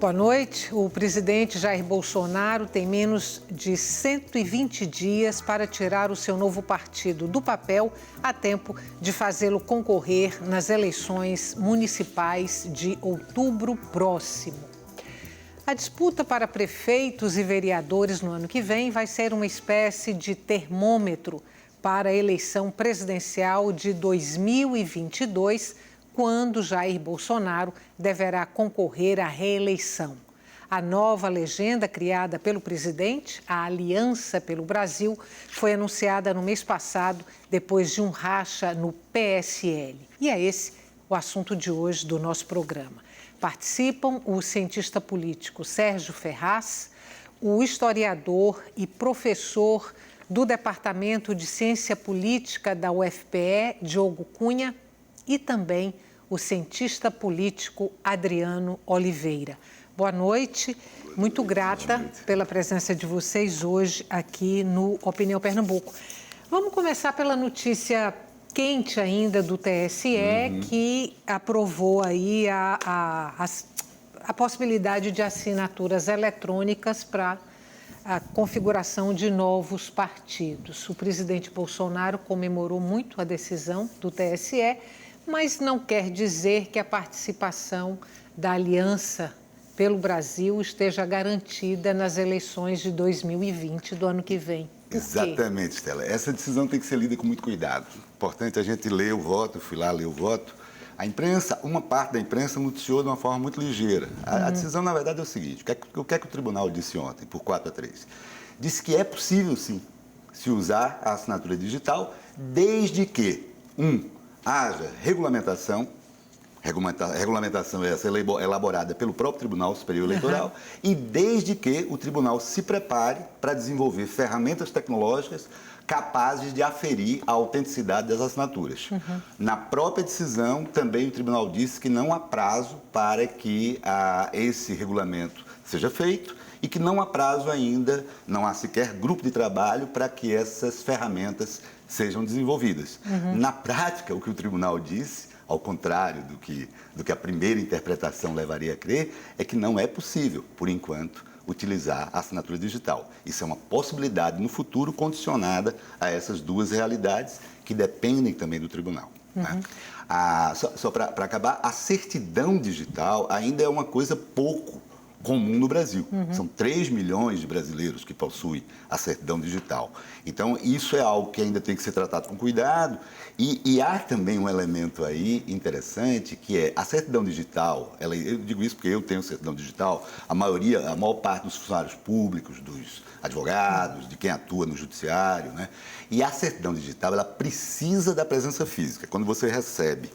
Boa noite. O presidente Jair Bolsonaro tem menos de 120 dias para tirar o seu novo partido do papel a tempo de fazê-lo concorrer nas eleições municipais de outubro próximo. A disputa para prefeitos e vereadores no ano que vem vai ser uma espécie de termômetro para a eleição presidencial de 2022, quando Jair Bolsonaro deverá concorrer à reeleição. A nova legenda criada pelo presidente, a Aliança pelo Brasil, foi anunciada no mês passado, depois de um racha no PSL. E é esse o assunto de hoje do nosso programa. Participam o cientista político Sérgio Ferraz, o historiador e professor do Departamento de Ciência Política da UFPE, Diogo Cunha, e também o cientista político Adriano Oliveira. Boa noite, muito grata pela presença de vocês hoje aqui no Opinião Pernambuco. Vamos começar pela notícia quente ainda do TSE, que aprovou aí a possibilidade de assinaturas eletrônicas para a configuração de novos partidos. O presidente Bolsonaro comemorou muito a decisão do TSE, mas não quer dizer que a participação da Aliança pelo Brasil esteja garantida nas eleições de 2020, do ano que vem. Exatamente, Stella. Essa decisão tem que ser lida com muito cuidado. Importante a gente ler o voto, fui lá ler o voto. A imprensa, uma parte da imprensa noticiou de uma forma muito ligeira. A decisão, na verdade, é o seguinte: o que é que o tribunal disse ontem, por 4-3? Disse que é possível, sim, se usar a assinatura digital, desde que, haja regulamentação essa elaborada pelo próprio Tribunal Superior Eleitoral, e desde que o tribunal se prepare para desenvolver ferramentas tecnológicas capazes de aferir a autenticidade das assinaturas. Na própria decisão, também o tribunal disse que não há prazo para que esse regulamento seja feito e que não há prazo ainda, não há sequer grupo de trabalho para que essas ferramentas sejam desenvolvidas. Na prática, o que o tribunal disse, ao contrário do que a primeira interpretação levaria a crer, é que não é possível, por enquanto, utilizar a assinatura digital. Isso é uma possibilidade no futuro condicionada a essas duas realidades que dependem também do tribunal. Né? Só para acabar, a certidão digital ainda é uma coisa pouco comum no Brasil. São 3 milhões de brasileiros que possuem a certidão digital. Então, isso é algo que ainda tem que ser tratado com cuidado. E há também um elemento aí interessante, que é a certidão digital. Eu digo isso porque eu tenho certidão digital. A maior parte dos funcionários públicos, dos advogados, de quem atua no judiciário, né? E a certidão digital, ela precisa da presença física. Quando você recebe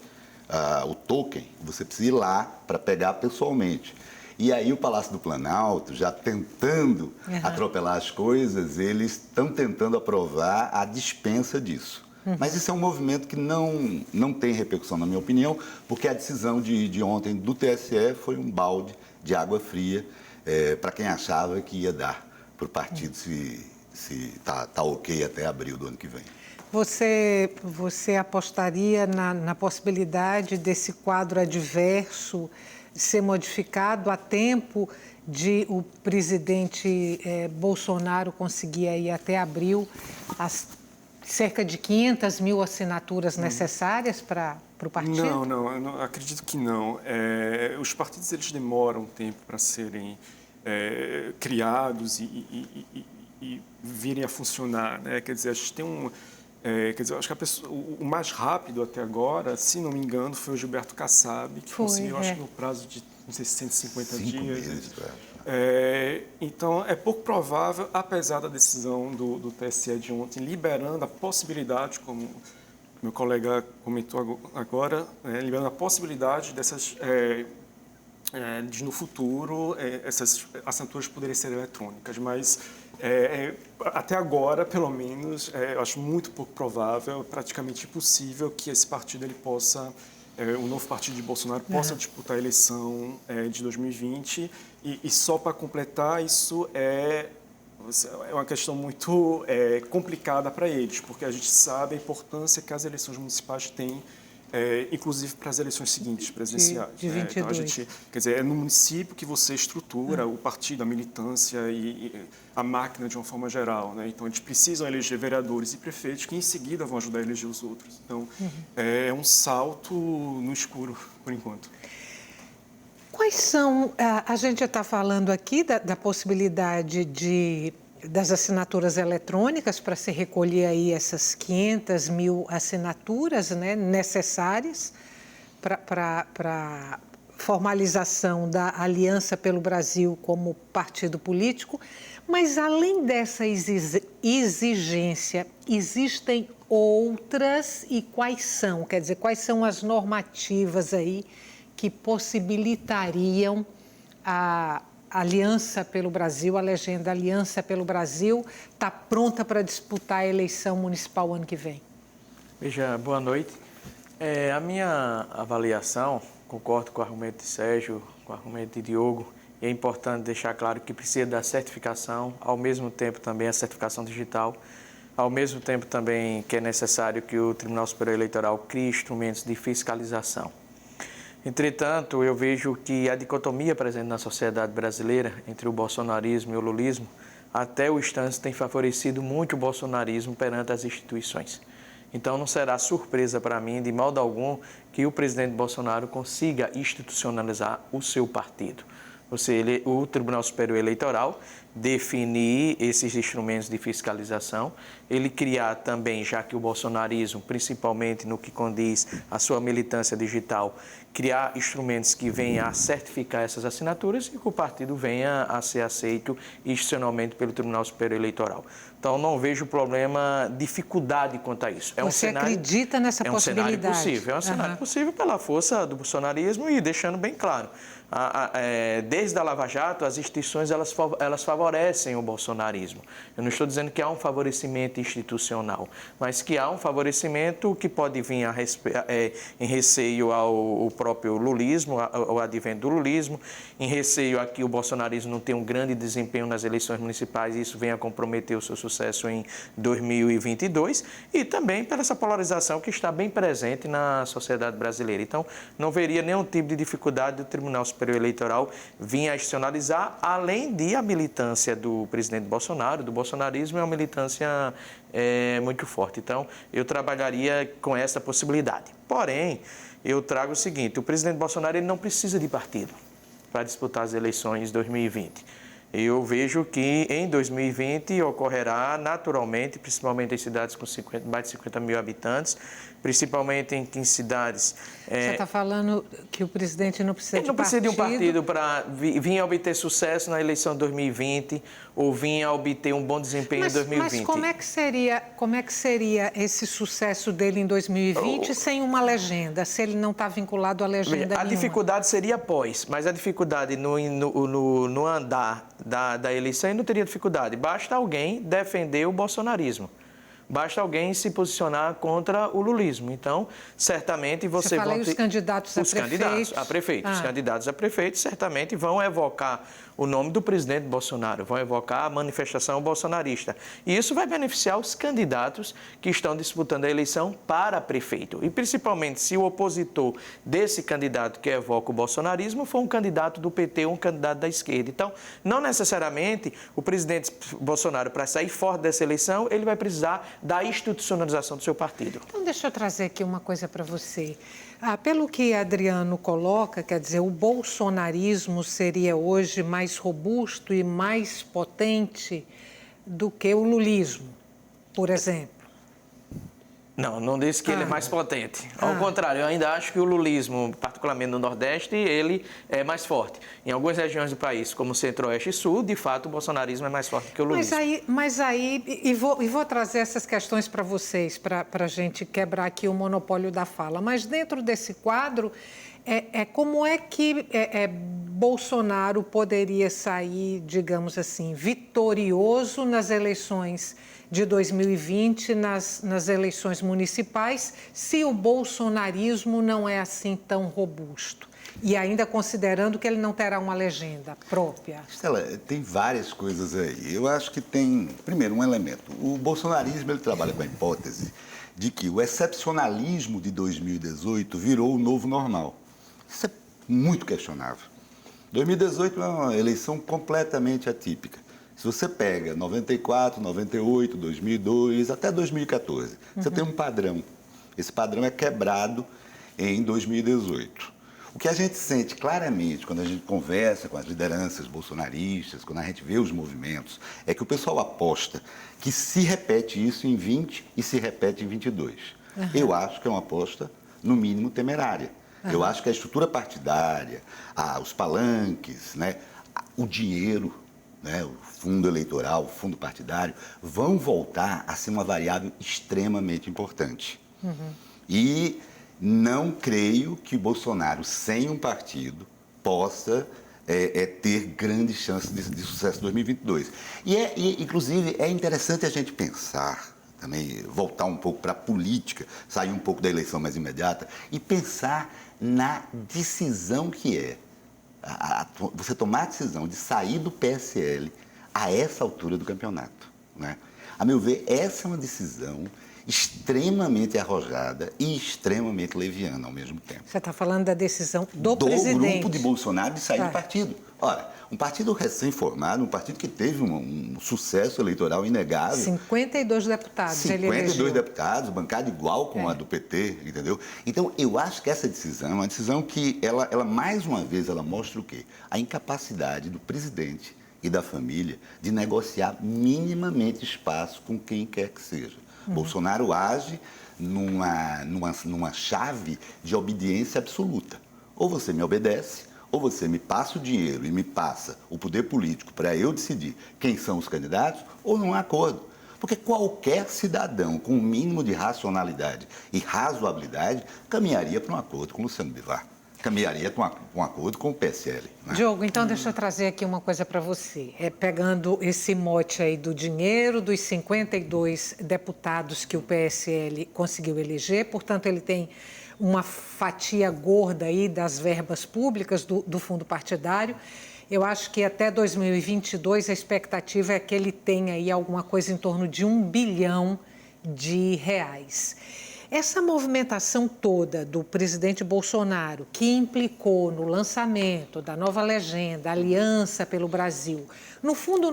o token, você precisa ir lá para pegar pessoalmente. E aí o Palácio do Planalto, já tentando atropelar as coisas, eles estão tentando aprovar a dispensa disso. Mas isso é um movimento que não tem repercussão, na minha opinião, porque a decisão de ontem do TSE foi um balde de água fria para quem achava que ia dar para o partido se tá ok até abril do ano que vem. Você apostaria na possibilidade desse quadro adverso ser modificado a tempo de o presidente Bolsonaro conseguir aí até abril as cerca de 500 mil assinaturas necessárias para o partido? Não, eu não acredito que não. Os partidos eles demoram tempo para serem criados e virem a funcionar, né? Quer dizer, a gente tem acho que o mais rápido até agora, se não me engano, foi o Gilberto Kassab, que conseguiu, acho que no prazo de, não sei, 150 dias. 5 meses, Então, é pouco provável, apesar da decisão do TSE de ontem, liberando a possibilidade, como meu colega comentou agora, liberando a possibilidade dessas, de no futuro, essas assinaturas poderem ser eletrônicas, mas até agora, pelo menos, eu acho muito pouco provável, praticamente impossível que esse partido ele possa, o novo partido de Bolsonaro possa disputar a eleição de 2020 e só para completar, isso é uma questão muito complicada para eles, porque a gente sabe a importância que as eleições municipais têm inclusive para as eleições seguintes, presidenciais. De 22. Então, a gente, quer dizer, é no município que você estrutura o partido, a militância e a máquina de uma forma geral. Né? Então, eles precisam eleger vereadores e prefeitos que, em seguida, vão ajudar a eleger os outros. Então, é um salto no escuro, por enquanto. Quais são, a gente já está falando aqui da possibilidade das assinaturas eletrônicas para se recolher aí essas 500 mil assinaturas, né, necessárias para formalização da Aliança pelo Brasil como partido político. Mas, além dessa exigência, existem outras, e quais são? Quer dizer, quais são as normativas aí que possibilitariam a Aliança pelo Brasil, a legenda Aliança pelo Brasil, está pronta para disputar a eleição municipal ano que vem? Veja, boa noite. A minha avaliação, concordo com o argumento de Sérgio, com o argumento de Diogo, e é importante deixar claro que precisa da certificação, ao mesmo tempo também a certificação digital, ao mesmo tempo também que é necessário que o Tribunal Superior Eleitoral crie instrumentos de fiscalização. Entretanto, eu vejo que a dicotomia presente na sociedade brasileira entre o bolsonarismo e o lulismo, até o instante, tem favorecido muito o bolsonarismo perante as instituições. Então, não será surpresa para mim, de modo algum, que o presidente Bolsonaro consiga institucionalizar o seu partido. Ou seja, o Tribunal Superior Eleitoral definir esses instrumentos de fiscalização, ele criar também, já que o bolsonarismo, principalmente no que condiz à sua militância digital, criar instrumentos que venham a certificar essas assinaturas e que o partido venha a ser aceito institucionalmente pelo Tribunal Superior Eleitoral. Então, não vejo problema, dificuldade quanto a isso. Você acredita nessa possibilidade? É um cenário possível, é um cenário possível pela força do bolsonarismo e deixando bem claro, desde a Lava Jato, as instituições elas favorecem o bolsonarismo. Eu não estou dizendo que há um favorecimento institucional, mas que há um favorecimento que pode vir em receio ao próprio lulismo, ao advento do lulismo, em receio a que o bolsonarismo não tenha um grande desempenho nas eleições municipais e isso venha a comprometer o seu sucesso em 2022 e também pela essa polarização que está bem presente na sociedade brasileira. Então, não veria nenhum tipo de dificuldade do Tribunal Superior Eleitoral vir a institucionalizar, além de a militância do presidente Bolsonaro, do bolsonarismo, é uma militância muito forte. Então, eu trabalharia com essa possibilidade. Porém, eu trago o seguinte, o presidente Bolsonaro ele não precisa de partido para disputar as eleições de 2020. Eu vejo que em 2020 ocorrerá naturalmente, principalmente em cidades com mais de 50 mil habitantes, principalmente em cidades... Você está falando que o presidente não precisa de partido? Ele não precisa de um partido para vir a obter sucesso na eleição de 2020 ou vir a obter um bom desempenho em 2020. Mas como é que seria esse sucesso dele em 2020 sem uma legenda, se ele não está vinculado à legenda nenhuma? A dificuldade seria após, mas a dificuldade no andar da eleição não teria dificuldade. Basta alguém defender o bolsonarismo. Basta alguém se posicionar contra o lulismo. Então, certamente você vai ter... os candidatos a prefeitos. Os candidatos a prefeitos certamente vão evocar o nome do presidente Bolsonaro, vão evocar a manifestação bolsonarista. E isso vai beneficiar os candidatos que estão disputando a eleição para prefeito. E principalmente se o opositor desse candidato que evoca o bolsonarismo for um candidato do PT ou um candidato da esquerda. Então, não necessariamente o presidente Bolsonaro, para sair forte dessa eleição, ele vai precisar da institucionalização do seu partido. Então, deixa eu trazer aqui uma coisa para você. Pelo que Adriano coloca, quer dizer, o bolsonarismo seria hoje mais robusto e mais potente do que o lulismo, por exemplo. Não disse que ele é mais potente. Ao contrário, eu ainda acho que o lulismo, particularmente no Nordeste, ele é mais forte. Em algumas regiões do país, como Centro-Oeste e Sul, de fato, o bolsonarismo é mais forte que o lulismo. Vou trazer essas questões para vocês, para a gente quebrar aqui o monopólio da fala. Mas dentro desse quadro, como é que Bolsonaro poderia sair, digamos assim, vitorioso nas eleições de 2020, nas eleições municipais, se o bolsonarismo não é assim tão robusto? E ainda considerando que ele não terá uma legenda própria. Estela, tem várias coisas aí. Eu acho que tem, primeiro, um elemento. O bolsonarismo ele trabalha com a hipótese de que o excepcionalismo de 2018 virou o novo normal. Isso é muito questionável. 2018 é uma eleição completamente atípica. Se você pega 94, 98, 2002, até 2014, você tem um padrão. Esse padrão é quebrado em 2018. O que a gente sente claramente quando a gente conversa com as lideranças bolsonaristas, quando a gente vê os movimentos, é que o pessoal aposta que se repete isso em 20 e se repete em 22. Eu acho que é uma aposta, no mínimo, temerária. Eu acho que a estrutura partidária, os palanques, né, o dinheiro, né, o fundo eleitoral, o fundo partidário, vão voltar a ser uma variável extremamente importante. E não creio que Bolsonaro, sem um partido, possa ter grandes chances de sucesso em 2022. Inclusive, é interessante a gente pensar, também voltar um pouco para a política, sair um pouco da eleição mais imediata e pensar na decisão que é você tomar a decisão de sair do PSL a essa altura do campeonato, né? A meu ver, essa é uma decisão extremamente arrojada e extremamente leviana ao mesmo tempo. Você está falando da decisão do presidente. Do grupo de Bolsonaro de sair do partido. Ora, um partido recém-formado, um partido que teve um sucesso eleitoral inegável. 52 deputados. 52 deputados, bancada igual com a do PT, entendeu? Então, eu acho que essa decisão é uma decisão que, ela mais uma vez, ela mostra o quê? A incapacidade do presidente e da família de negociar minimamente espaço com quem quer que seja. Bolsonaro age numa chave de obediência absoluta. Ou você me obedece, ou você me passa o dinheiro e me passa o poder político para eu decidir quem são os candidatos, ou não há acordo. Porque qualquer cidadão com um mínimo de racionalidade e razoabilidade caminharia para um acordo com Luciano Bivar. Caminharia com um acordo com o PSL. Né? Diogo, então deixa eu trazer aqui uma coisa para você. Pegando esse mote aí do dinheiro, dos 52 deputados que o PSL conseguiu eleger, portanto, ele tem uma fatia gorda aí das verbas públicas do fundo partidário. Eu acho que até 2022 a expectativa é que ele tenha aí alguma coisa em torno de R$1 bilhão. Essa movimentação toda do presidente Bolsonaro, que implicou no lançamento da nova legenda, Aliança pelo Brasil, no fundo,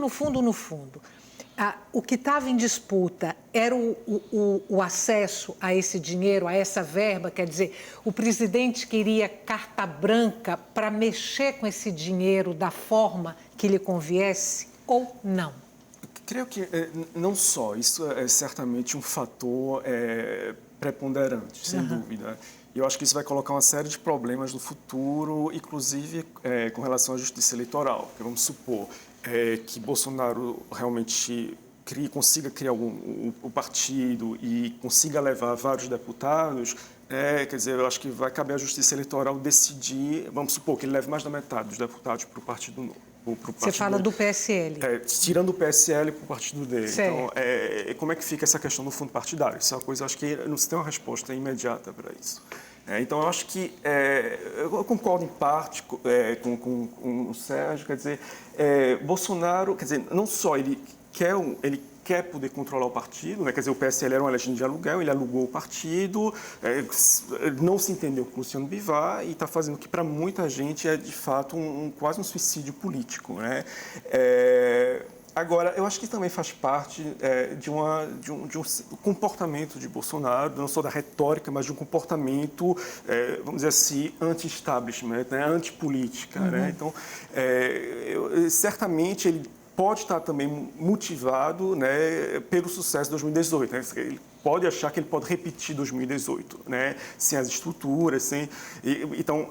o que estava em disputa era o acesso a esse dinheiro, a essa verba, quer dizer, o presidente queria carta branca para mexer com esse dinheiro da forma que lhe conviesse ou não? Creio que não só, isso é certamente um fator preponderante, sem dúvida. E eu acho que isso vai colocar uma série de problemas no futuro, inclusive com relação à justiça eleitoral. Porque vamos supor que Bolsonaro realmente consiga criar o partido e consiga levar vários deputados, quer dizer, eu acho que vai caber à justiça eleitoral decidir, vamos supor que ele leve mais da metade dos deputados para o Partido Novo. Você fala do PSL. Tirando o PSL para o partido dele. Certo. Então, como é que fica essa questão do fundo partidário? Isso é uma coisa, acho que não se tem uma resposta imediata para isso. Então, eu acho que, eu concordo em parte com o Sérgio, quer dizer, Bolsonaro, quer dizer, não só ele quer poder controlar o partido, né? Quer dizer, o PSL era uma legenda de aluguel, ele alugou o partido, não se entendeu com o Luciano Bivar e está fazendo o que para muita gente é, de fato, quase um suicídio político, né? Agora, eu acho que também faz parte de um comportamento de Bolsonaro, não só da retórica, mas de um comportamento, vamos dizer assim, anti-establishment, né? Anti-política, né? Então, certamente ele pode estar também motivado, né, pelo sucesso de 2018. Né? Ele pode achar que ele pode repetir 2018, né, sem as estruturas, então,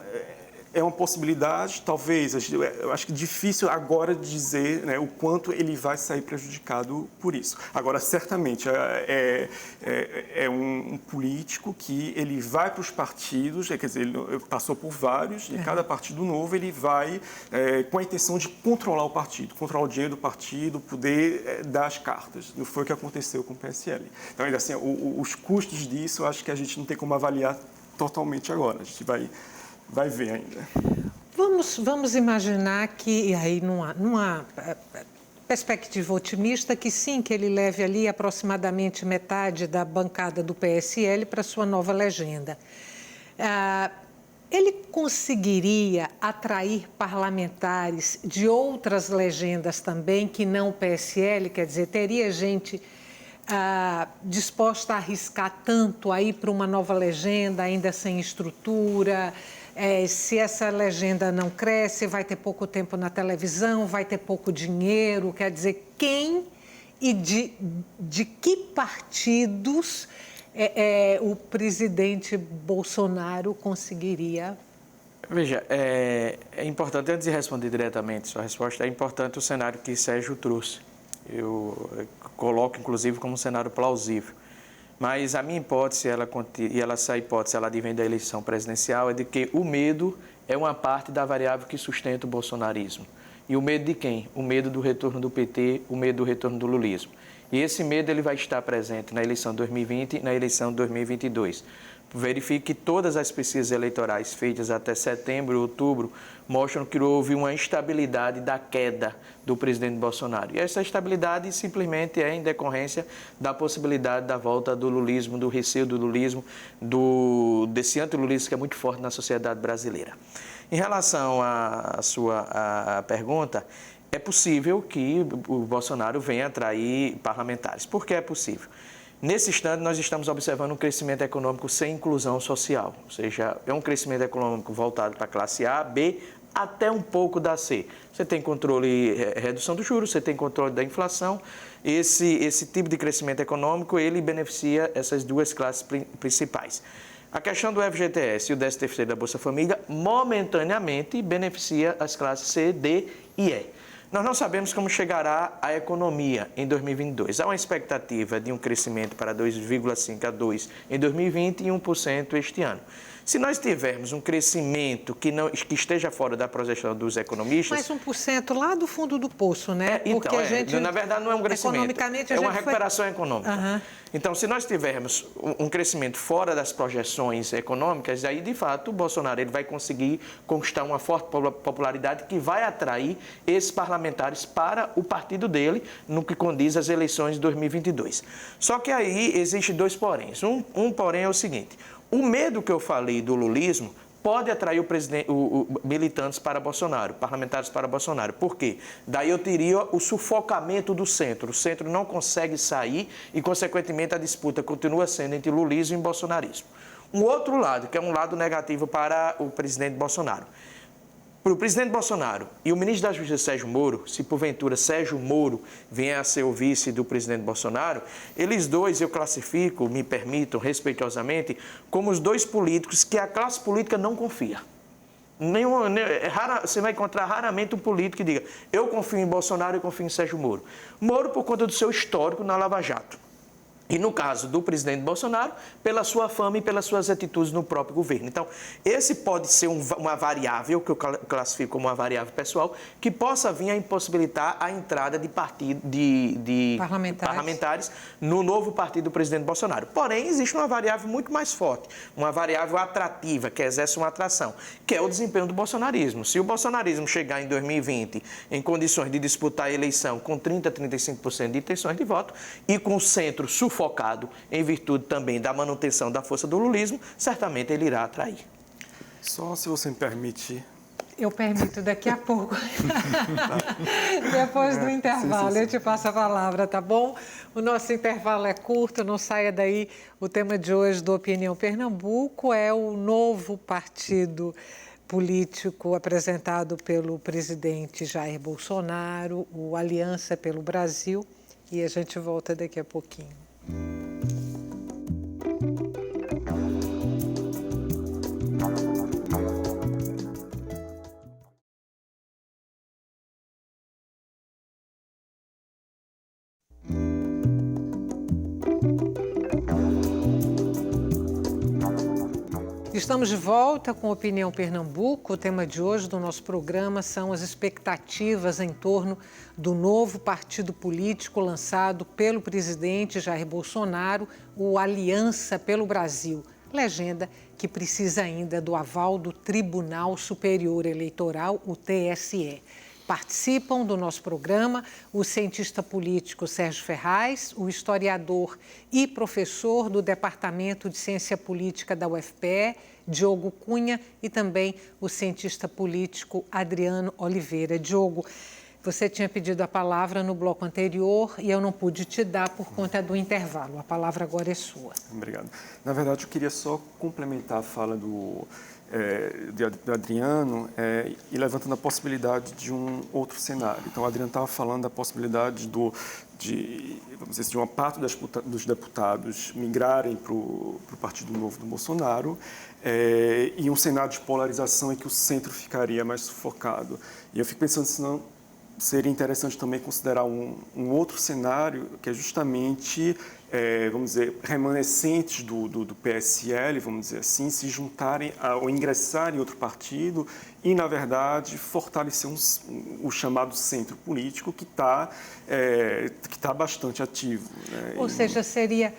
é uma possibilidade, talvez, eu acho que difícil agora dizer, né, o quanto ele vai sair prejudicado por isso. Agora, certamente, é um político que ele vai para os partidos, quer dizer, ele passou por vários, e cada partido novo ele vai com a intenção de controlar o partido, controlar o dinheiro do partido, poder dar as cartas. Não foi o que aconteceu com o PSL. Então, ainda assim, os custos disso, eu acho que a gente não tem como avaliar totalmente agora. A gente vai ver ainda. Vamos imaginar que, e aí não há perspectiva otimista que sim, que ele leve ali aproximadamente metade da bancada do PSL para sua nova legenda. Ele conseguiria atrair parlamentares de outras legendas também, que não o PSL? Quer dizer, teria gente disposta a arriscar tanto aí para uma nova legenda, ainda sem estrutura? Se essa legenda não cresce, vai ter pouco tempo na televisão, vai ter pouco dinheiro. Quer dizer, quem e de que partidos o presidente Bolsonaro conseguiria? Veja, é importante, antes de responder diretamente sua resposta, é importante o cenário que Sérgio trouxe. Eu coloco, inclusive, como um cenário plausível. Mas a minha hipótese, essa hipótese, ela advém da eleição presidencial, é de que o medo é uma parte da variável que sustenta o bolsonarismo. E o medo de quem? O medo do retorno do PT, o medo do retorno do lulismo. E esse medo ele vai estar presente na eleição de 2020 e na eleição de 2022. Verifique que todas as pesquisas eleitorais feitas até setembro, outubro, mostram que houve uma instabilidade da queda do presidente Bolsonaro. E essa estabilidade simplesmente é em decorrência da possibilidade da volta do lulismo, do receio do lulismo, desse antilulismo que é muito forte na sociedade brasileira. Em relação à sua pergunta, é possível que o Bolsonaro venha atrair parlamentares. Por que é possível? Nesse instante, nós estamos observando um crescimento econômico sem inclusão social, ou seja, é um crescimento econômico voltado para a classe A, B, até um pouco da C. Você tem controle, redução dos juros, você tem controle da inflação. Esse tipo de crescimento econômico, ele beneficia essas duas classes principais. A questão do FGTS e o 13º da Bolsa Família, momentaneamente, beneficia as classes C, D e E. Nós não sabemos como chegará a economia em 2022. Há uma expectativa de um crescimento para 2,5% a 2% em 2020 e 1% este ano. Se nós tivermos um crescimento que esteja fora da projeção dos economistas... Mais 1% lá do fundo do poço, né? Porque a gente, na verdade, não é um crescimento, economicamente, é uma recuperação econômica. Uhum. Então, se nós tivermos um crescimento fora das projeções econômicas, aí, de fato, o Bolsonaro ele vai conseguir conquistar uma forte popularidade que vai atrair esses parlamentares para o partido dele, no que condiz às eleições de 2022. Só que aí existem dois poréns. Um porém é o seguinte: o medo que eu falei do lulismo pode atrair militantes para Bolsonaro, parlamentares para Bolsonaro. Por quê? Daí eu teria o sufocamento do centro. O centro não consegue sair e, consequentemente, a disputa continua sendo entre lulismo e bolsonarismo. Um outro lado, que é um lado negativo para o presidente Bolsonaro. Para o presidente Bolsonaro e o ministro da Justiça, Sérgio Moro, se porventura Sérgio Moro vier a ser o vice do presidente Bolsonaro, eles dois eu classifico, me permitam respeitosamente, como os dois políticos que a classe política não confia. Você vai encontrar raramente um político que diga: eu confio em Bolsonaro e confio em Sérgio Moro. Moro por conta do seu histórico na Lava Jato. E no caso do presidente Bolsonaro, pela sua fama e pelas suas atitudes no próprio governo. Então, esse pode ser uma variável, que eu classifico como uma variável pessoal, que possa vir a impossibilitar a entrada de parlamentares no novo partido do presidente Bolsonaro. Porém, existe uma variável muito mais forte, uma variável atrativa, que exerce uma atração, que é o desempenho do bolsonarismo. Se o bolsonarismo chegar em 2020 em condições de disputar a eleição com 30% a 35% de intenções de voto e com o centro sufocado em virtude também da manutenção da força do lulismo, certamente ele irá atrair. Só se você me permite. Eu permito daqui a pouco. Depois do intervalo, eu te passo a palavra, tá bom? O nosso intervalo é curto, não saia daí. O tema de hoje do Opinião Pernambuco é o novo partido político apresentado pelo presidente Jair Bolsonaro, o Aliança pelo Brasil, e a gente volta daqui a pouquinho. Estamos de volta com Opinião Pernambuco. O tema de hoje do nosso programa são as expectativas em torno do novo partido político lançado pelo presidente Jair Bolsonaro, o Aliança pelo Brasil, legenda que precisa ainda do aval do Tribunal Superior Eleitoral, o TSE. Participam do nosso programa o cientista político Sérgio Ferraz, o historiador e professor do Departamento de Ciência Política da UFPE, Diogo Cunha, e também o cientista político Adriano Oliveira. Diogo, você tinha pedido a palavra no bloco anterior e eu não pude te dar por conta do intervalo. A palavra agora é sua. Obrigado. Na verdade, eu queria só complementar a fala do Adriano e levantando a possibilidade de um outro cenário. Então, o Adriano estava falando da possibilidade vamos dizer, de uma parte dos deputados migrarem para o Partido Novo do Bolsonaro e um cenário de polarização em que o centro ficaria mais sufocado. E eu fico pensando se não seria interessante também considerar um outro cenário, que é justamente, vamos dizer, remanescentes do PSL, vamos dizer assim, se juntarem ou ingressarem em outro partido e, na verdade, fortalecer o chamado centro político que está bastante ativo. Né? Ou seja, seria...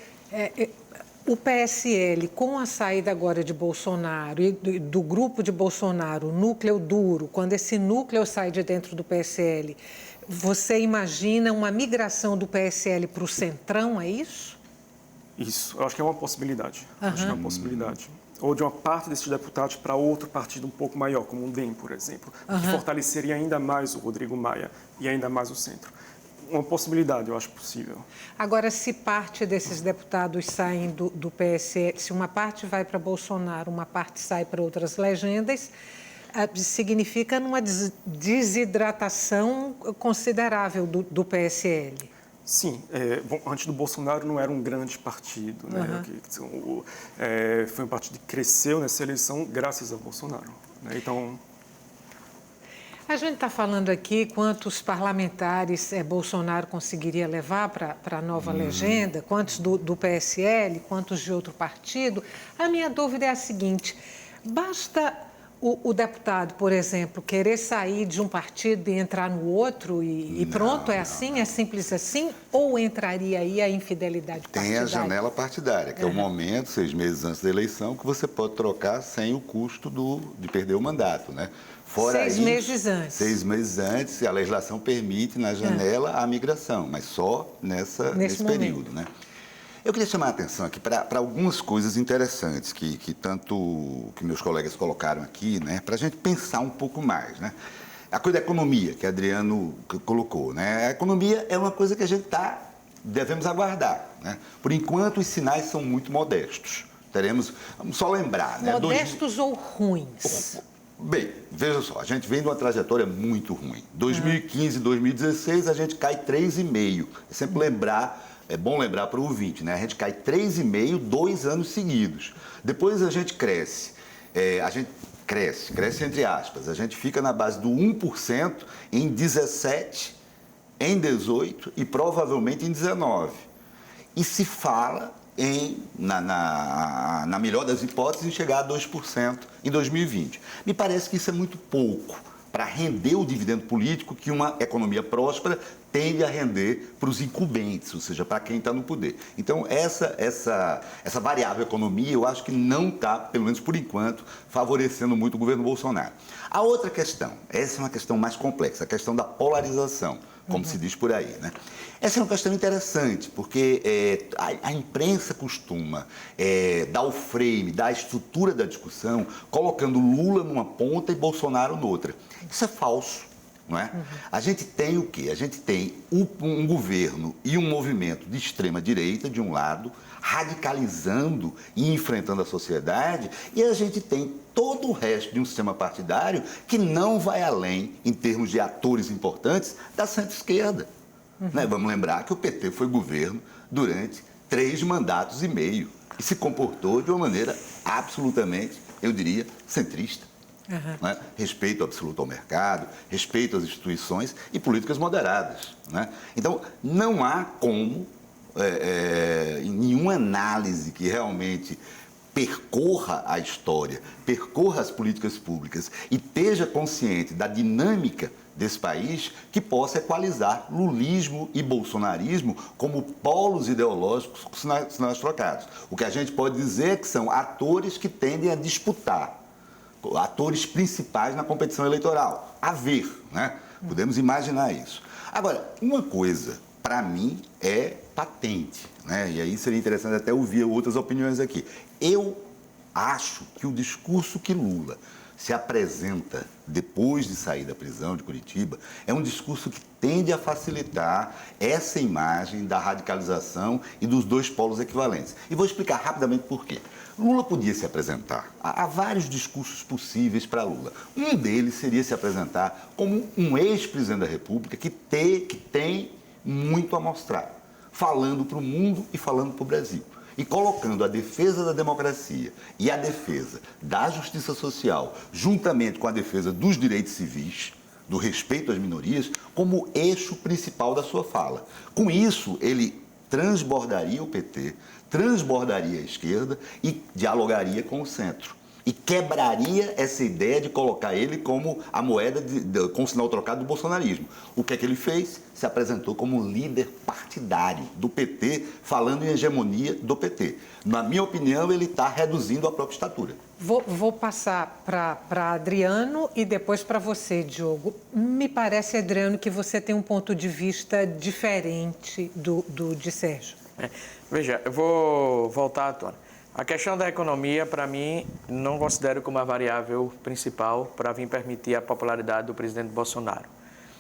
O PSL, com a saída agora de Bolsonaro e do grupo de Bolsonaro, núcleo duro, quando esse núcleo sai de dentro do PSL, você imagina uma migração do PSL para o centrão, é isso? Isso, eu acho que é uma possibilidade. Acho que é uma possibilidade. Ou de uma parte desses deputados para outro partido um pouco maior, como o DEM, por exemplo, que fortaleceria ainda mais o Rodrigo Maia e ainda mais o centro. Uma possibilidade, eu acho possível. Agora, se parte desses deputados saem do PSL, se uma parte vai para Bolsonaro, uma parte sai para outras legendas, significa uma desidratação considerável do PSL. Sim. Bom, antes do Bolsonaro não era um grande partido. Né? Foi um partido que cresceu nessa eleição graças a Bolsonaro. Né? Então... A gente está falando aqui quantos parlamentares Bolsonaro conseguiria levar para a nova legenda, quantos do PSL, quantos de outro partido. A minha dúvida é a seguinte: basta o deputado, por exemplo, querer sair de um partido e entrar no outro e pronto, é assim, é simples assim? Ou entraria aí a infidelidade partidária? Tem a janela partidária, que é o momento, 6 meses antes da eleição, que você pode trocar sem o custo de perder o mandato, né? Fora 6 meses antes. 6 meses antes, a legislação permite na janela a migração, mas só nesse período, né? Eu queria chamar a atenção aqui para algumas coisas interessantes que meus colegas colocaram aqui, né? Para a gente pensar um pouco mais, né? A coisa da economia, que Adriano colocou, né? A economia é uma coisa que a gente devemos aguardar, né? Por enquanto, os sinais são muito modestos. Vamos só lembrar, né? Modestos ou ruins? Bem, veja só, a gente vem de uma trajetória muito ruim. 2015, 2016, a gente cai 3,5%. É bom lembrar para o ouvinte, né? A gente cai 3,5%, 2 anos seguidos. Depois a gente cresce. Cresce entre aspas. A gente fica na base do 1% em 17, em 18 e provavelmente em 19. E se fala na melhor das hipóteses, em chegar a 2% em 2020. Me parece que isso é muito pouco para render o dividendo político que uma economia próspera tende a render para os incumbentes, ou seja, para quem está no poder. Então, essa variável economia, eu acho que não está, pelo menos por enquanto, favorecendo muito o governo Bolsonaro. A outra questão, essa é uma questão mais complexa, a questão da polarização, como se diz por aí, né? Essa é uma questão interessante, porque a imprensa costuma dar o frame, dar a estrutura da discussão, colocando Lula numa ponta e Bolsonaro noutra. Isso é falso, não é? A gente tem o quê? A gente tem um governo e um movimento de extrema-direita, de um lado, radicalizando e enfrentando a sociedade, e a gente tem todo o resto de um sistema partidário que não vai além, em termos de atores importantes, da centro-esquerda. Né? Vamos lembrar que o PT foi governo durante 3 mandatos e meio e se comportou de uma maneira absolutamente, eu diria, centrista. Né? Respeito absoluto ao mercado, respeito às instituições e políticas moderadas. Né? Então, não há como, em nenhuma análise que realmente percorra a história, percorra as políticas públicas e esteja consciente da dinâmica desse país, que possa equalizar lulismo e bolsonarismo como polos ideológicos sinais trocados. O que a gente pode dizer é que são atores que tendem a disputar, atores principais na competição eleitoral. A ver, né? Podemos imaginar isso. Agora, uma coisa, para mim, é patente, né? E aí seria interessante até ouvir outras opiniões aqui. Eu acho que o discurso que Lula se apresenta depois de sair da prisão de Curitiba é um discurso que tende a facilitar essa imagem da radicalização e dos dois polos equivalentes. E vou explicar rapidamente por quê. Lula podia se apresentar. Há vários discursos possíveis para Lula. Um deles seria se apresentar como um ex-presidente da República que tem muito a mostrar, falando para o mundo e falando para o Brasil. E colocando a defesa da democracia e a defesa da justiça social, juntamente com a defesa dos direitos civis, do respeito às minorias, como eixo principal da sua fala. Com isso, ele transbordaria o PT, transbordaria a esquerda e dialogaria com o centro. E quebraria essa ideia de colocar ele como a moeda, com o sinal trocado do bolsonarismo. O que é que ele fez? Se apresentou como líder partidário do PT, falando em hegemonia do PT. Na minha opinião, ele está reduzindo a própria estatura. Vou passar para Adriano e depois para você, Diogo. Me parece, Adriano, que você tem um ponto de vista diferente do de Sérgio. Veja, eu vou voltar à tona. A questão da economia, para mim, não considero como a variável principal para vir permitir a popularidade do presidente Bolsonaro.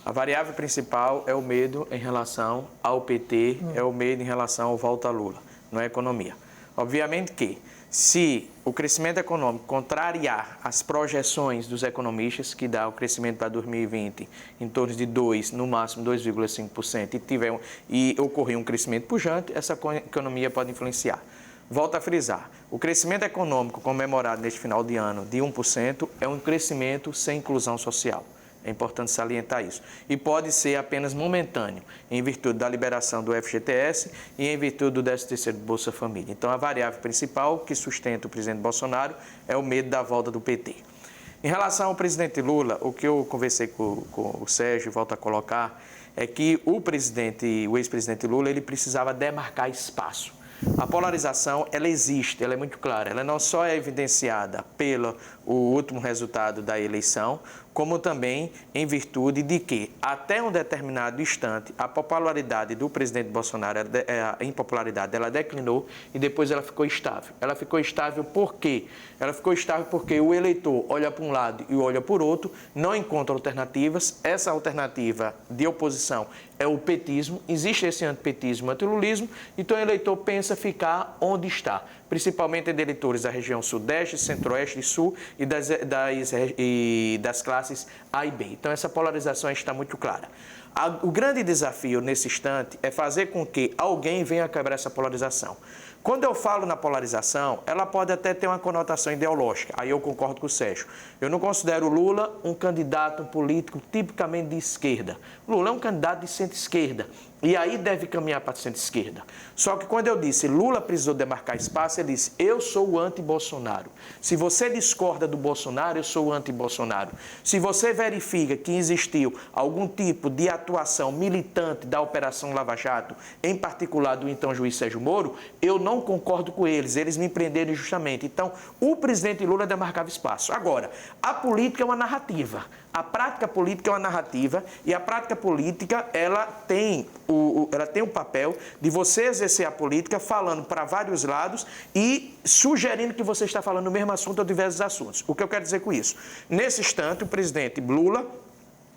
A variável principal é o medo em relação ao PT, é o medo em relação ao volta a Lula, não é a economia. Obviamente que, se o crescimento econômico contrariar as projeções dos economistas, que dá o crescimento para 2020 em torno de 2%, no máximo 2,5%, e ocorrer um crescimento pujante, essa economia pode influenciar. Volto a frisar, o crescimento econômico comemorado neste final de ano de 1% é um crescimento sem inclusão social. É importante salientar isso. E pode ser apenas momentâneo, em virtude da liberação do FGTS e em virtude do 13º Bolsa Família. Então, a variável principal que sustenta o presidente Bolsonaro é o medo da volta do PT. Em relação ao presidente Lula, o que eu conversei com o Sérgio e volto a colocar, é que o ex-presidente Lula, ele precisava demarcar espaço. A polarização, ela existe, ela é muito clara. Ela não só é evidenciada pelo último resultado da eleição, como também em virtude de que, até um determinado instante, a popularidade do presidente Bolsonaro, a impopularidade, ela declinou e depois ela ficou estável. Ela ficou estável por quê? Ela ficou estável porque o eleitor olha para um lado e olha para o outro, não encontra alternativas. Essa alternativa de oposição é o petismo, existe esse antipetismo, antilulismo, então o eleitor pensa ficar onde está, principalmente de eleitores da região Sudeste, Centro-Oeste e Sul e das classes A e B. Então, essa polarização está muito clara. O grande desafio nesse instante é fazer com que alguém venha quebrar essa polarização. Quando eu falo na polarização, ela pode até ter uma conotação ideológica, aí eu concordo com o Sérgio. Eu não considero o Lula um candidato político tipicamente de esquerda. Lula é um candidato de centro-esquerda. E aí deve caminhar para a centro-esquerda. Só que quando eu disse Lula precisou demarcar espaço, ele disse, eu sou o anti-Bolsonaro. Se você discorda do Bolsonaro, eu sou o anti-Bolsonaro. Se você verifica que existiu algum tipo de atuação militante da Operação Lava Jato, em particular do então juiz Sérgio Moro, eu não concordo com eles. Eles me prenderam injustamente. Então, o presidente Lula demarcava espaço. Agora, a política é uma narrativa. A prática política é uma narrativa e a prática política, ela tem o papel de você exercer a política falando para vários lados e sugerindo que você está falando o mesmo assunto ou diversos assuntos. O que eu quero dizer com isso? Nesse instante, o presidente Lula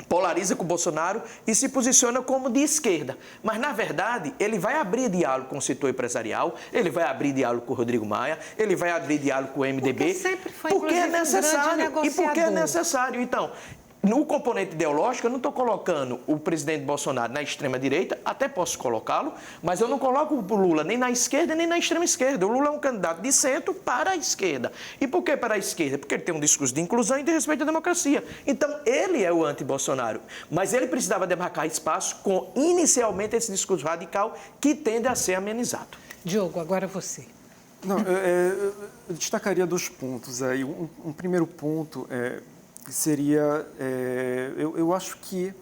polariza com o Bolsonaro e se posiciona como de esquerda. Mas, na verdade, ele vai abrir diálogo com o setor empresarial, ele vai abrir diálogo com o Rodrigo Maia, ele vai abrir diálogo com o MDB. Porque sempre foi, porque é necessário. Um grande negociador. E porque é necessário. Então, no componente ideológico, eu não estou colocando o presidente Bolsonaro na extrema-direita, até posso colocá-lo, mas eu não coloco o Lula nem na esquerda nem na extrema-esquerda. O Lula é um candidato de centro para a esquerda. E por que para a esquerda? Porque ele tem um discurso de inclusão e de respeito à democracia. Então, ele é o anti-Bolsonaro. Mas ele precisava demarcar espaço com, inicialmente, esse discurso radical que tende a ser amenizado. Diogo, agora você. Não, eu destacaria 2 pontos aí. Um primeiro ponto seria, eu acho que,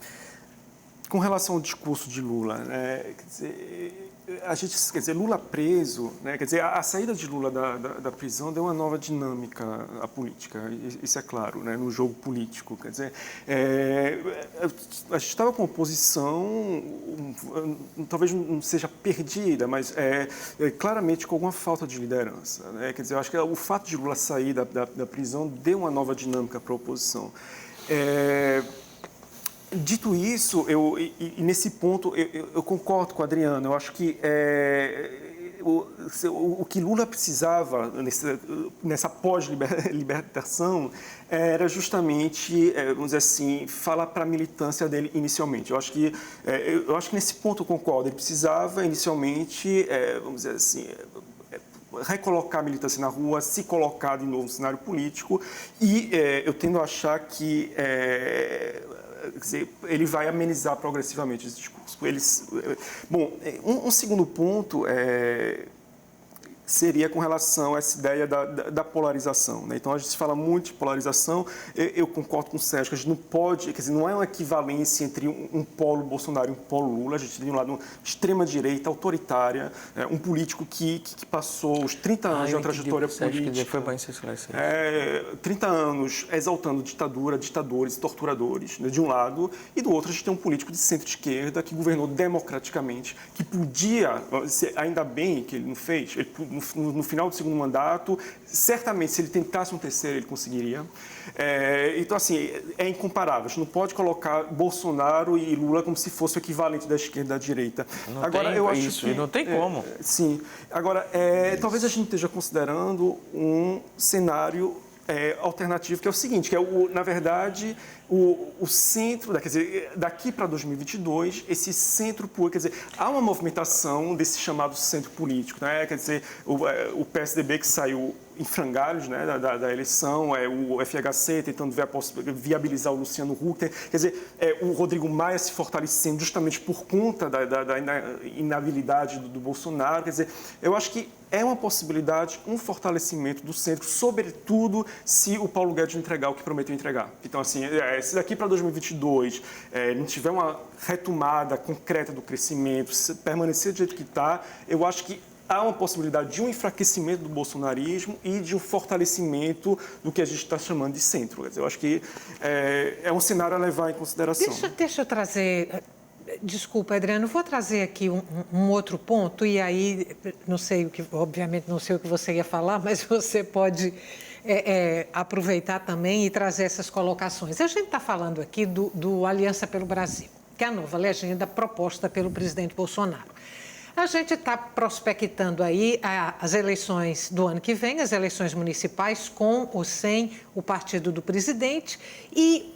com relação ao discurso de Lula, né, quer dizer, a gente, quer dizer, Lula preso, né? Quer dizer, a saída de Lula da prisão deu uma nova dinâmica à política, isso é claro, né? No jogo político. Quer dizer, a gente estava com uma posição, talvez não seja perdida, mas claramente com alguma falta de liderança, né? Quer dizer, eu acho que o fato de Lula sair da prisão deu uma nova dinâmica para a oposição. Dito isso, nesse ponto eu concordo com a Adriana. Eu acho que o que Lula precisava nessa pós-libertação era justamente, vamos dizer assim, falar para a militância dele inicialmente. Eu acho que nesse ponto eu concordo. Ele precisava inicialmente, vamos dizer assim, recolocar a militância na rua, se colocar de novo no cenário político, e eu tendo a achar que quer dizer, ele vai amenizar progressivamente esse discurso. Bom, um segundo ponto seria com relação a essa ideia da polarização, né? Então, a gente fala muito de polarização, eu concordo com o Sérgio, que a gente não pode, quer dizer, não é uma equivalência entre um polo Bolsonaro e um polo Lula. A gente tem de um lado uma extrema-direita, autoritária, um político que passou os 30 anos de uma trajetória política, foi bem se esclarecer. 30 anos exaltando ditadura, ditadores, torturadores, né, de um lado, e do outro a gente tem um político de centro-esquerda que governou democraticamente, que podia, ainda bem que ele não fez, no final do segundo mandato, certamente, se ele tentasse um terceiro, ele conseguiria. Então, assim, é incomparável. A gente não pode colocar Bolsonaro e Lula como se fosse o equivalente da esquerda e da direita. Não tem como. Sim. Agora, talvez a gente esteja considerando um cenário alternativo, que é o seguinte, que é, na verdade, o centro, quer dizer, daqui para 2022, esse centro político, quer dizer, há uma movimentação desse chamado centro político, né? Quer dizer, o PSDB que saiu em frangalhos, né, da eleição, o FHC tentando viabilizar o Luciano Huck, quer dizer, o Rodrigo Maia se fortalecendo justamente por conta da inabilidade do Bolsonaro. Quer dizer, eu acho que é uma possibilidade, um fortalecimento do centro, sobretudo se o Paulo Guedes entregar o que prometeu entregar. Então, assim, se daqui para 2022 não tiver uma retomada concreta do crescimento, se permanecer do jeito que está, eu acho que há uma possibilidade de um enfraquecimento do bolsonarismo e de um fortalecimento do que a gente está chamando de centro. Quer dizer, eu acho que é um cenário a levar em consideração. Deixa eu trazer... Desculpa, Adriano, vou trazer aqui um outro ponto, e aí, obviamente não sei o que você ia falar, mas você pode aproveitar também e trazer essas colocações. A gente está falando aqui do Aliança pelo Brasil, que é a nova legenda proposta pelo presidente Bolsonaro. A gente está prospectando aí as eleições do ano que vem, as eleições municipais, com ou sem o partido do presidente, e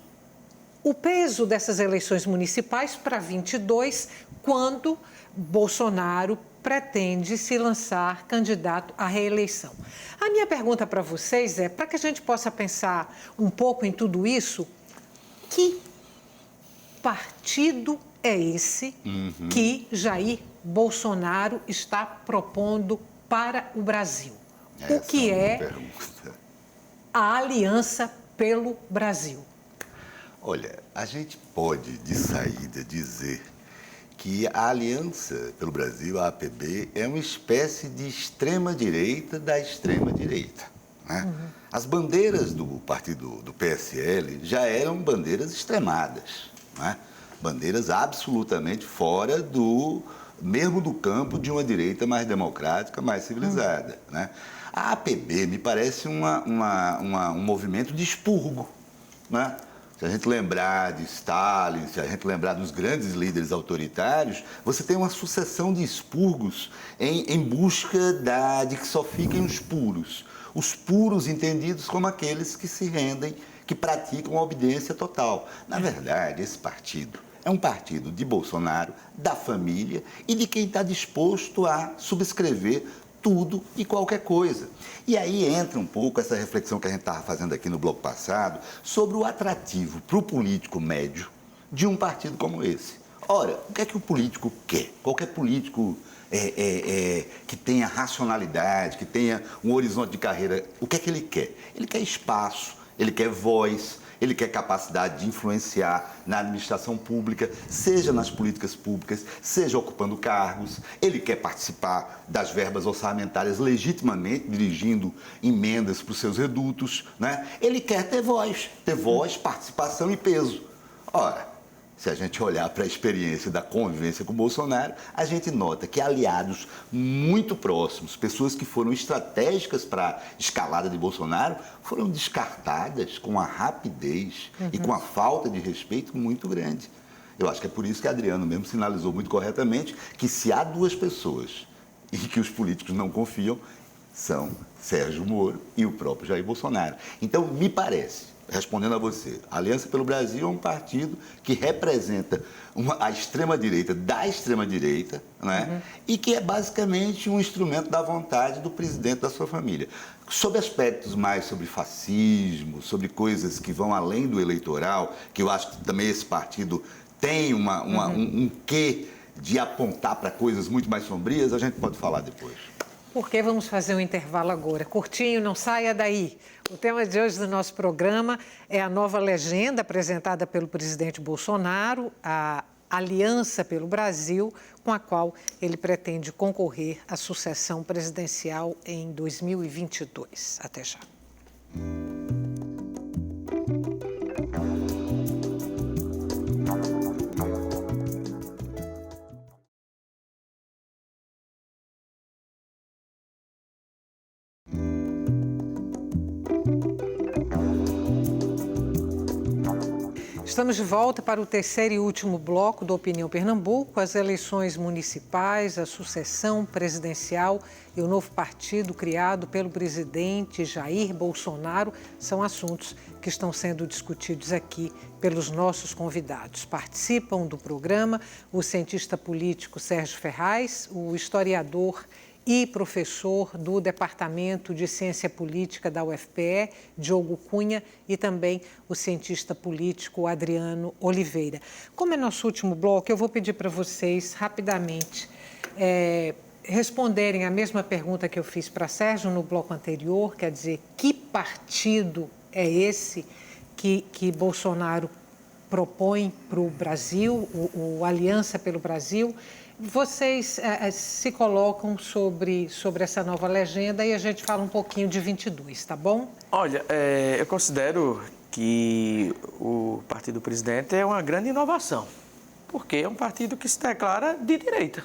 o peso dessas eleições municipais para 22, quando Bolsonaro pretende se lançar candidato à reeleição. A minha pergunta para vocês é, para que a gente possa pensar um pouco em tudo isso, que partido é esse que Jair Bolsonaro está propondo para o Brasil? O que é a Aliança pelo Brasil? Olha, a gente pode, de saída, dizer que a Aliança pelo Brasil, a APB, é uma espécie de extrema-direita da extrema-direita, né? As bandeiras do partido do PSL já eram bandeiras extremadas, né? Bandeiras absolutamente fora mesmo do campo de uma direita mais democrática, mais civilizada, né? A APB me parece um movimento de expurgo, né? Se a gente lembrar de Stalin, se a gente lembrar dos grandes líderes autoritários, você tem uma sucessão de expurgos em busca de que só fiquem os puros entendidos como aqueles que se rendem, que praticam a obediência total. Na verdade, esse partido é um partido de Bolsonaro, da família e de quem está disposto a subscrever tudo e qualquer coisa. E aí entra um pouco essa reflexão que a gente estava fazendo aqui no bloco passado sobre o atrativo para o político médio de um partido como esse. Ora, o que é que o político quer? Qualquer político que tenha racionalidade, que tenha um horizonte de carreira, o que é que ele quer? Ele quer espaço, ele quer voz, ele quer capacidade de influenciar na administração pública, seja nas políticas públicas, seja ocupando cargos, ele quer participar das verbas orçamentárias legitimamente, dirigindo emendas para os seus redutos, né? Ele quer ter voz, participação e peso. Ora, se a gente olhar para a experiência da convivência com o Bolsonaro, a gente nota que aliados muito próximos, pessoas que foram estratégicas para a escalada de Bolsonaro, foram descartadas com uma rapidez e com uma falta de respeito muito grande. Eu acho que é por isso que Adriano mesmo sinalizou muito corretamente que se há duas pessoas e que os políticos não confiam, são Sérgio Moro e o próprio Jair Bolsonaro. Então, me parece, respondendo a você, a Aliança pelo Brasil é um partido que representa a extrema-direita da extrema-direita, né? E que é basicamente um instrumento da vontade do presidente da sua família. Sobre aspectos mais sobre fascismo, sobre coisas que vão além do eleitoral, que eu acho que também esse partido tem um quê de apontar para coisas muito mais sombrias, a gente pode falar depois. Porque vamos fazer um intervalo agora. Curtinho, não saia daí. O tema de hoje do nosso programa é a nova legenda apresentada pelo presidente Bolsonaro, a Aliança pelo Brasil, com a qual ele pretende concorrer à sucessão presidencial em 2022. Até já. Estamos de volta para o terceiro e último bloco do Opinião Pernambuco. As eleições municipais, a sucessão presidencial e o novo partido criado pelo presidente Jair Bolsonaro são assuntos que estão sendo discutidos aqui pelos nossos convidados. Participam do programa o cientista político Sérgio Ferraz, o historiador e professor do Departamento de Ciência Política da UFPE, Diogo Cunha, e também o cientista político Adriano Oliveira. Como é nosso último bloco, eu vou pedir para vocês, rapidamente, responderem a mesma pergunta que eu fiz para Sérgio no bloco anterior, quer dizer, que partido é esse que Bolsonaro propõe para o Brasil, o Aliança pelo Brasil? Vocês se colocam sobre essa nova legenda e a gente fala um pouquinho de 22, tá bom? Olha, eu considero que o partido do presidente é uma grande inovação, porque é um partido que se declara de direita.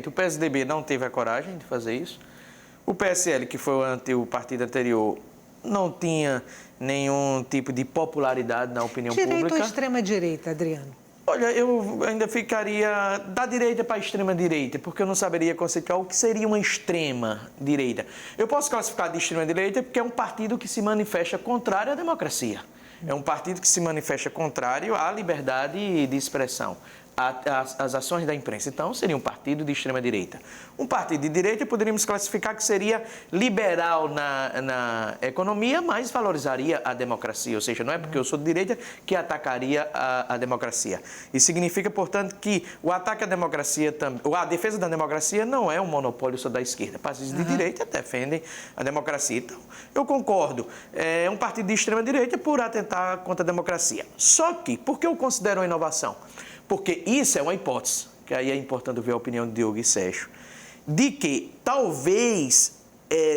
O PSDB não teve a coragem de fazer isso. O PSL, que foi o partido anterior, não tinha nenhum tipo de popularidade na opinião pública. Direita ou extrema-direita, Adriano? Olha, eu ainda ficaria da direita para a extrema-direita, porque eu não saberia conceituar o que seria uma extrema-direita. Eu posso classificar de extrema-direita porque é um partido que se manifesta contrário à democracia. É um partido que se manifesta contrário à liberdade de expressão, às ações da imprensa. Então, seria um partido de extrema-direita. Um partido de direita poderíamos classificar que seria liberal na economia, mas valorizaria a democracia. Ou seja, não é porque eu sou de direita que atacaria a democracia. Isso significa, portanto, que o ataque à democracia, a defesa da democracia não é um monopólio só da esquerda. Partidos de direita defendem a democracia. Então, eu concordo. É um partido de extrema-direita por atentar contra a democracia. Só que, por que eu considero uma inovação? Porque isso é uma hipótese, que aí é importante ver a opinião de Diogo e Sérgio, de que talvez,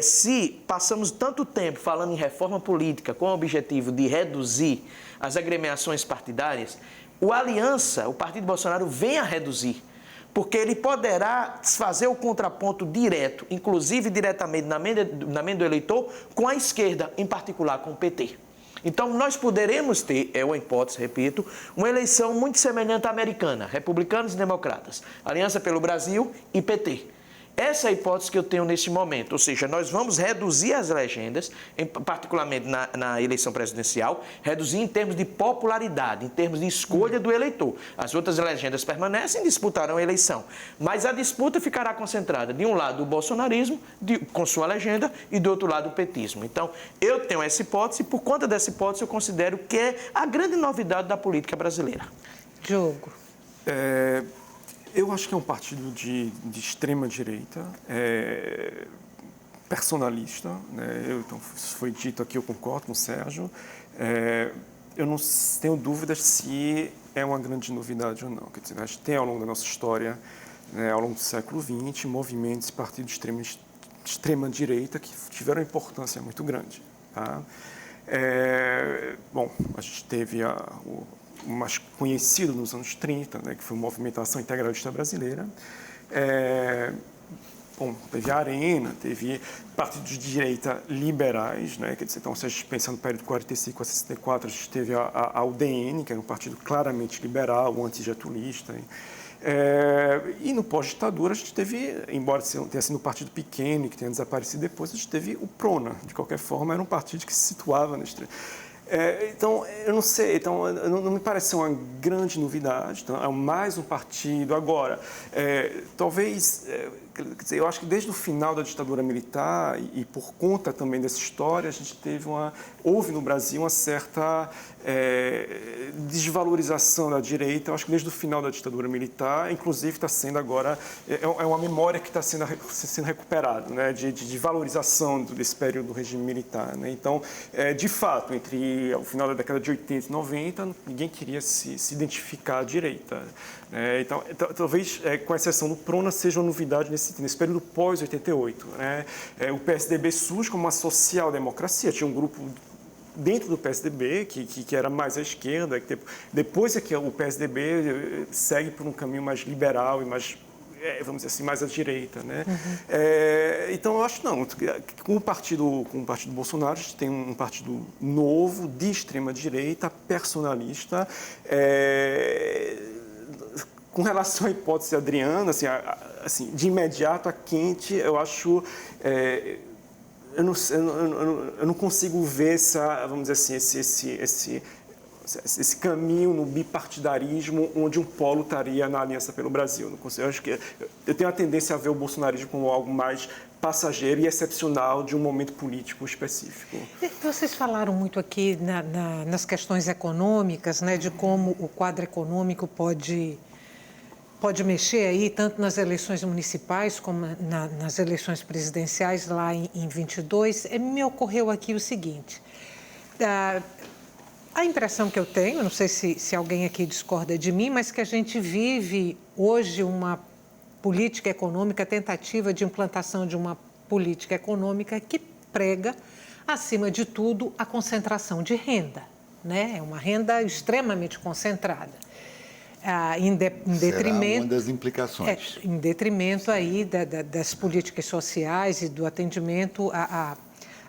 se passamos tanto tempo falando em reforma política com o objetivo de reduzir as agremiações partidárias, o Aliança, o partido Bolsonaro, vem a reduzir, porque ele poderá fazer o contraponto direto, inclusive diretamente na mente do eleitor, com a esquerda, em particular com o PT. Então, nós poderemos ter, é uma hipótese, repito, uma eleição muito semelhante à americana, republicanos e democratas, Aliança pelo Brasil e PT. Essa é a hipótese que eu tenho neste momento, ou seja, nós vamos reduzir as legendas, particularmente na eleição presidencial, reduzir em termos de popularidade, em termos de escolha do eleitor. As outras legendas permanecem e disputarão a eleição, mas a disputa ficará concentrada de um lado o bolsonarismo, com sua legenda, e do outro lado o petismo. Então, eu tenho essa hipótese e, por conta dessa hipótese, eu considero que é a grande novidade da política brasileira. Diogo. Eu acho que é um partido de extrema-direita, personalista, né? Então, foi dito aqui, eu concordo com o Sérgio. eu não tenho dúvidas se é uma grande novidade ou não. Quer dizer, a gente tem ao longo da nossa história, né, ao longo do século XX, movimentos e partidos de extrema-direita que tiveram uma importância muito grande. Tá? Bom, a gente teve o mais conhecido nos anos 30, né, que foi a Movimentação Integralista Brasileira. Bom, teve a Arena, teve partidos de direita liberais, né? Quer dizer, então, se a gente pensa no período de 45 a 64, a gente teve a UDN, que era um partido claramente liberal, antigetulista. E no pós-ditadura, a gente teve, embora tenha sido um partido pequeno e que tenha desaparecido depois, a gente teve o PRONA. De qualquer forma, era um partido que se situava nesse... Então, eu não sei, então, não me parece ser uma grande novidade, então, é mais um partido. Agora, talvez, quer dizer, eu acho que desde o final da ditadura militar e por conta também dessa história, a gente houve no Brasil uma certa desvalorização da direita. Eu acho que desde o final da ditadura militar, inclusive está sendo agora, é uma memória que está sendo recuperada, né, de valorização desse período do regime militar. Né? Então, de fato, entre o final da década de 80 e 90, ninguém queria se identificar à direita. Então, talvez, com exceção do PRONA, seja uma novidade nesse período pós-88. Né? O PSDB surge como uma social-democracia, tinha um grupo dentro do PSDB, que era mais à esquerda, que depois é que o PSDB segue por um caminho mais liberal e mais, vamos dizer assim, mais à direita. Né? Então, eu acho não, com o partido Bolsonaro, a gente tem um partido novo, de extrema-direita, personalista, com relação à hipótese adriana, assim, de imediato, a quente, eu acho... Eu não consigo ver vamos dizer assim, esse caminho no bipartidarismo onde um polo estaria na Aliança pelo Brasil. Não consigo, eu acho que eu tenho a tendência a ver o bolsonarismo como algo mais passageiro e excepcional de um momento político específico. Vocês falaram muito aqui nas questões econômicas, né, de como o quadro econômico pode mexer aí, tanto nas eleições municipais como nas eleições presidenciais lá em 22. Me ocorreu aqui o seguinte, a impressão que eu tenho, não sei se alguém aqui discorda de mim, mas que a gente vive hoje uma política econômica, tentativa de implantação de uma política econômica que prega, acima de tudo, a concentração de renda, né? É uma renda extremamente concentrada. Em detrimento, será uma das implicações. Em detrimento aí das políticas sociais e do atendimento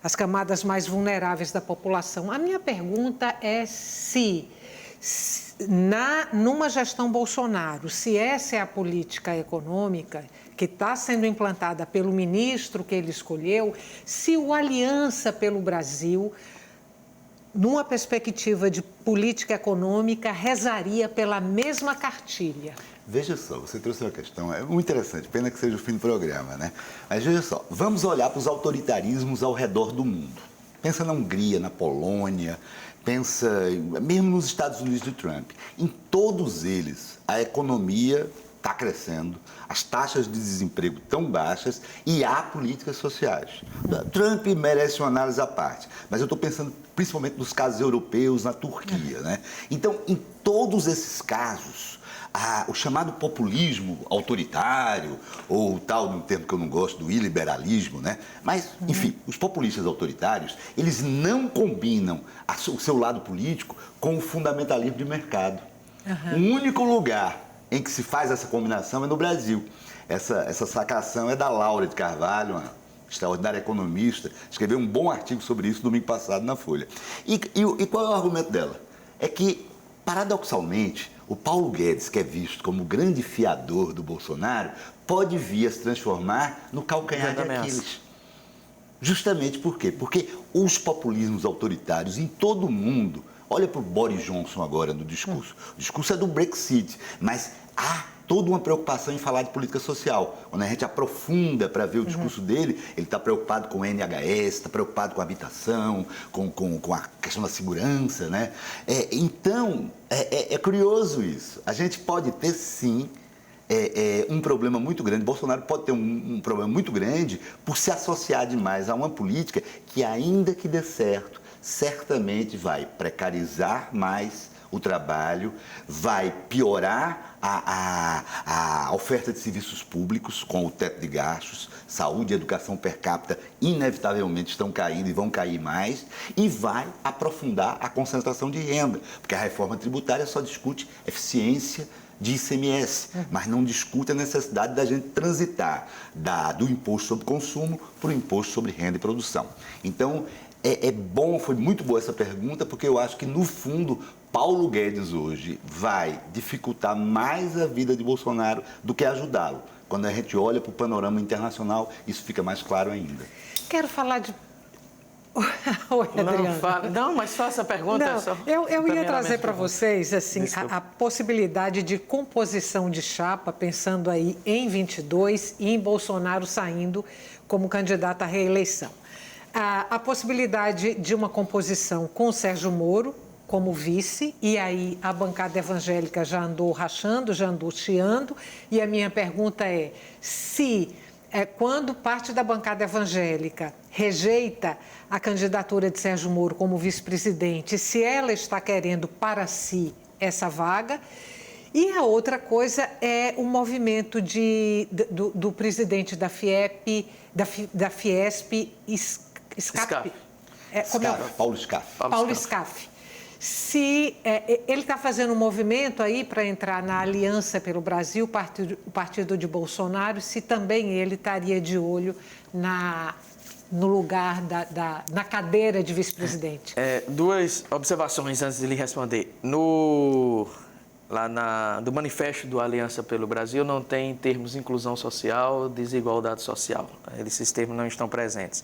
às camadas mais vulneráveis da população. A minha pergunta é numa gestão Bolsonaro, se essa é a política econômica que está sendo implantada pelo ministro que ele escolheu, se o Aliança pelo Brasil, numa perspectiva de política econômica, rezaria pela mesma cartilha. Veja só, você trouxe uma questão, é muito interessante, pena que seja o fim do programa, né? Mas veja só, vamos olhar para os autoritarismos ao redor do mundo. Pensa na Hungria, na Polônia, pensa mesmo nos Estados Unidos de Trump. Em todos eles, a economia está crescendo, as taxas de desemprego estão baixas e há políticas sociais. Trump merece uma análise à parte, mas eu estou pensando principalmente nos casos europeus, na Turquia, né? Então, em todos esses casos, o chamado populismo autoritário, ou o tal de um termo que eu não gosto, do iliberalismo, né? Mas, enfim, os populistas autoritários, eles não combinam o seu lado político com o fundamentalismo de mercado. O único lugar em que se faz essa combinação é no Brasil. Essa sacação é da Laura de Carvalho, uma extraordinária economista, escreveu um bom artigo sobre isso domingo passado na Folha. E qual é o argumento dela? É que, paradoxalmente, o Paulo Guedes, que é visto como o grande fiador do Bolsonaro, pode vir a se transformar no calcanhar de Aquiles. Justamente por quê? Porque os populismos autoritários em todo o mundo... Olha para o Boris Johnson agora no discurso. O discurso é do Brexit, mas há toda uma preocupação em falar de política social. Quando a gente aprofunda para ver o discurso dele, ele está preocupado com o NHS, está preocupado com a habitação, com a questão da segurança, né? Então, é curioso isso. A gente pode ter, sim, um problema muito grande. Bolsonaro pode ter um problema muito grande por se associar demais a uma política que, ainda que dê certo, certamente vai precarizar mais o trabalho, vai piorar a oferta de serviços públicos com o teto de gastos, saúde e educação per capita inevitavelmente estão caindo e vão cair mais, e vai aprofundar a concentração de renda, porque a reforma tributária só discute eficiência de ICMS, mas não discute a necessidade da gente transitar do imposto sobre consumo para o imposto sobre renda e produção. Então, é bom, foi muito boa essa pergunta, porque eu acho que, no fundo, Paulo Guedes hoje vai dificultar mais a vida de Bolsonaro do que ajudá-lo. Quando a gente olha para o panorama internacional, isso fica mais claro ainda. Quero falar de... Oi, Adriana. Não, mas faça a pergunta. Não, eu ia trazer para vocês assim, a possibilidade de composição de chapa, pensando aí em 22 e em Bolsonaro saindo como candidato à reeleição. A possibilidade de uma composição com o Sérgio Moro como vice, e aí a bancada evangélica já andou rachando, já andou chiando, e a minha pergunta é se... quando parte da bancada evangélica rejeita a candidatura de Sérgio Moro como vice-presidente, se ela está querendo para si essa vaga. E a outra coisa é o movimento do presidente da FIEP, da Fiesp, SCAF. Paulo Scaff. Paulo Scaff. Se ele está fazendo um movimento aí para entrar na Aliança pelo Brasil, o partido de Bolsonaro, se também ele estaria de olho no lugar na cadeira de vice-presidente. Duas observações antes de lhe responder. Do manifesto do Aliança pelo Brasil não tem termos inclusão social, desigualdade social. Esses termos não estão presentes.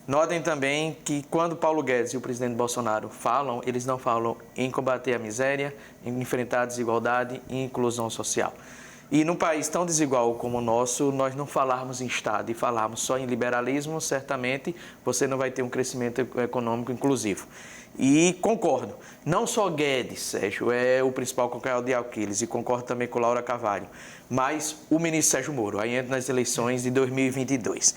Notem também que quando Paulo Guedes e o presidente Bolsonaro falam, eles não falam em combater a miséria, em enfrentar a desigualdade e inclusão social. E num país tão desigual como o nosso, nós não falarmos em Estado e falarmos só em liberalismo, certamente você não vai ter um crescimento econômico inclusivo. E concordo, não só Guedes, Sérgio, é o principal calcanhar de Aquiles, e concordo também com Laura Carvalho, mas o ministro Sérgio Moro, aí entra nas eleições de 2022.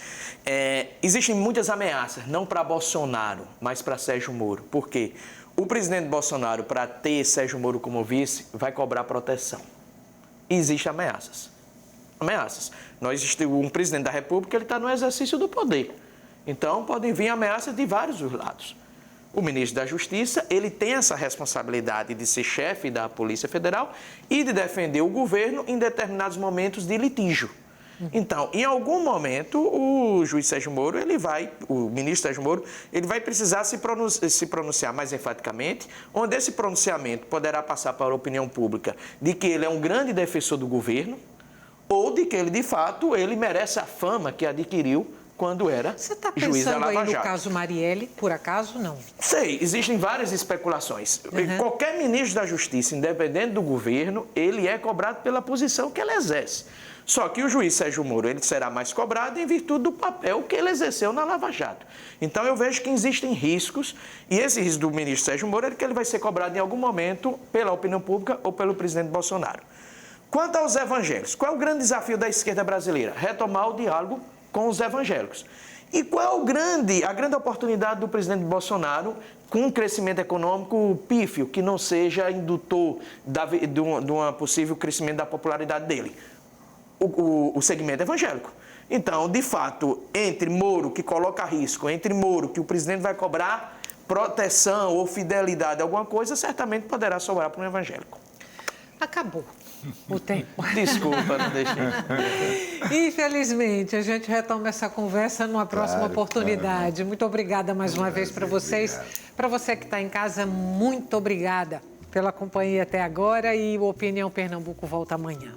Existem muitas ameaças, não para Bolsonaro, mas para Sérgio Moro. Por quê? O presidente Bolsonaro, para ter Sérgio Moro como vice, vai cobrar proteção. Existem ameaças. Um presidente da República, ele está no exercício do poder. Então, podem vir ameaças de vários lados. O ministro da Justiça, ele tem essa responsabilidade de ser chefe da Polícia Federal e de defender o governo em determinados momentos de litígio. Então, em algum momento, o juiz Sérgio Moro, o ministro Sérgio Moro, ele vai precisar se pronunciar mais enfaticamente, onde esse pronunciamento poderá passar para a opinião pública de que ele é um grande defensor do governo ou de que ele, de fato, ele merece a fama que adquiriu quando era Você está juiz da pensando Lava aí no Jato. caso Marielle, por acaso, não? Sei, existem várias especulações. Qualquer ministro da Justiça, independente do governo, ele é cobrado pela posição que ele exerce. Só que o juiz Sérgio Moro, ele será mais cobrado em virtude do papel que ele exerceu na Lava Jato. Então, eu vejo que existem riscos, e esse risco do ministro Sérgio Moro é que ele vai ser cobrado em algum momento pela opinião pública ou pelo presidente Bolsonaro. Quanto aos evangélicos, qual é o grande desafio da esquerda brasileira? Retomar o diálogo com os evangélicos. E qual é a grande oportunidade do presidente Bolsonaro com um crescimento econômico pífio, que não seja indutor de um possível crescimento da popularidade dele? O segmento evangélico. Então, de fato, entre Moro, que coloca risco, entre Moro, que o presidente vai cobrar proteção ou fidelidade a alguma coisa, certamente poderá sobrar para um evangélico. Acabou o tempo. Desculpa, não deixei. Infelizmente, a gente retoma essa conversa numa próxima oportunidade. Claro. Muito obrigada mais uma vez para vocês. Para você que está em casa, muito obrigada pela companhia até agora, e o Opinião Pernambuco volta amanhã.